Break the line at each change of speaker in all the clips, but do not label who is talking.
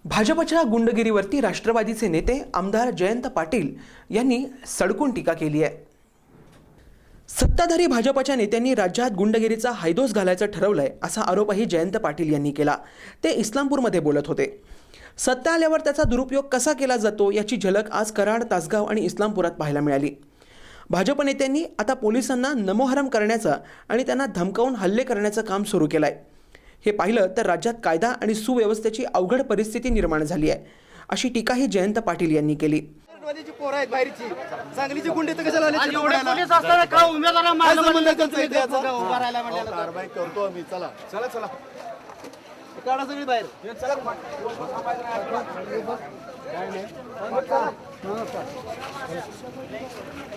भाजपच्या गुंडगिरीवरती राष्ट्रवादीचे नेते आमदार जयंत पाटील यांनी सडकून टीका केली आहे। सत्ताधारी भाजपच्या नेत्यांनी राज्यात गुंडगिरीचा हैदोस घालायचं ठरवलंय असा आरोपही जयंत पाटील यांनी केला। ते इस्लामपूरमध्ये बोलत होते। सत्ता आल्यावर त्याचा दुरुपयोग कसा केला जातो याची झलक आज कराड, तासगाव आणि इस्लामपुरात पाहायला मिळाली। भाजप नेत्यांनी आता पोलिसांना नमोहरम करण्याचं आणि त्यांना धमकावून हल्ले करण्याचं काम सुरू केलंय। हे पाहिलं तर राज्यात कायदा आणि सुव्यवस्थेची अवघड परिस्थिती निर्माण झाली आहे, अशी टीकाही जयंत पाटील यांनी केली।
सांगलीची गुंडे तर कशाला आले?
पोलीस असताना का उमेदवाराला मारलं
म्हणलं त्यांचं इथे याचं?
उभा राहायला म्हणलं
कारवाई करतो आम्ही। चला चला चला, काढा सगळी बाहेर। चला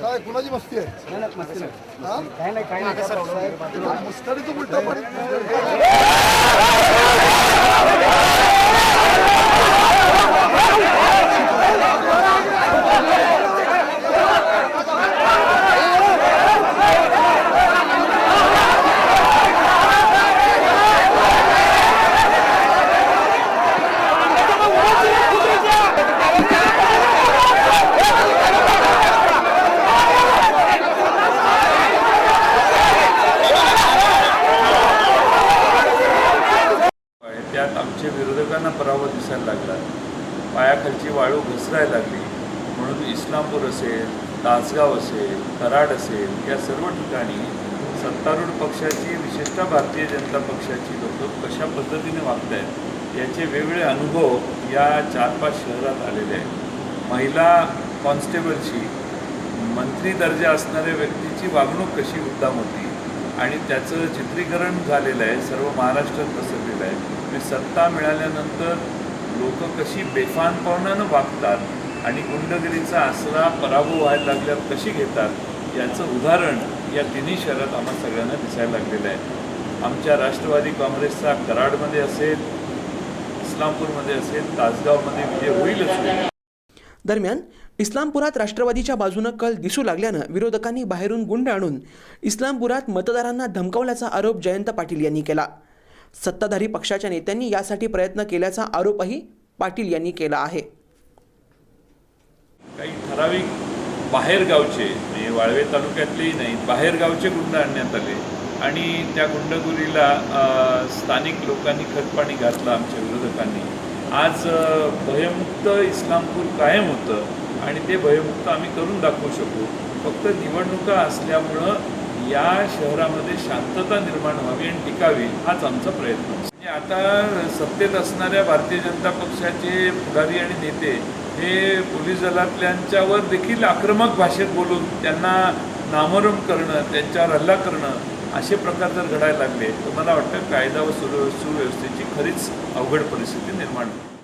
काय कुणाची मस्ती आहे? काय नाही मुस्करीचं उलटा
त्यात आमच्या विरोधकांना पराभव दिसायला लागला। पायाखालची वाळू घसरायला लागली म्हणून इस्लामपूर असेल, तासगाव असेल, कराड असेल या सर्व ठिकाणी सत्तारूढ पक्षाची, विशेषतः भारतीय जनता पक्षाची लोक कशा पद्धतीने वागत आहेत याचे वेगवेगळे अनुभव या 4-5 शहरात आलेले आहेत। महिला कॉन्स्टेबलची, मंत्री दर्जा असणाऱ्या व्यक्तीची वागणूक कशी उत्तम होती आणि त्याचं चित्रीकरण झालेलं आहे, सर्व महाराष्ट्रात पसरलेलं आहे। सत्ता मिळाल्यानंतर लोक कशी बेफानपणानं वागतात आणि गुंडगिरीचा आसरा पराभव व्हायला लागल्यावर कशी घेतात याचं उदाहरण या तिन्ही शहरात आम्हाला सगळ्यांना दिसायला लागलेलं आहे। आमच्या राष्ट्रवादी काँग्रेसचा कराडमध्ये असेल, इस्लामपूरमध्ये असेल, तासगावमध्ये विजय होईलच।
दरम्यान इस्लामपुरात राष्ट्रवादीच्या बाजूने कल दिसू लागल्यानं विरोधकांनी बाहेरून गुंड आणून इस्लामपुरात मतदारांना धमकावल्याचा आरोप जयंत पाटील यांनी केला। सत्ताधारी पक्षाच्या नेत्यांनी यासाठी प्रयत्न केल्याचा आरोपही पाटील यांनी केला आहे।
काही ठराविक बाहेरगावचे, म्हणजे वाळवे तालुक्यातलेही नाही, बाहेरगावचे गुंड आणण्यात आले आणि त्या गुंडगिरीला स्थानिक लोकांनी खतपाणी घातलं आमच्या विरोधकांनी। आज भयमुक्त इस्लामपूर कायम होतं आणि ते भयमुक्त आम्ही करून दाखवू शकू। फक्त निवडणुका असल्यामुळं या शहरामध्ये शांतता निर्माण व्हावी आणि टिकावी हाच आमचा प्रयत्न आहे। आता सत्तेत असणाऱ्या भारतीय जनता पक्षाचे पुढारी आणि नेते हे पोलीस दलातल्यांच्यावर देखील आक्रमक भाषेत बोलून त्यांना नामोहरम करणं, त्यांच्यावर हल्ला करणं असे प्रकार जर घडायला लागले तर मला वाटतं कायदा व सुव्यवस्थेची खरीच अवघड परिस्थिती निर्माण होईल।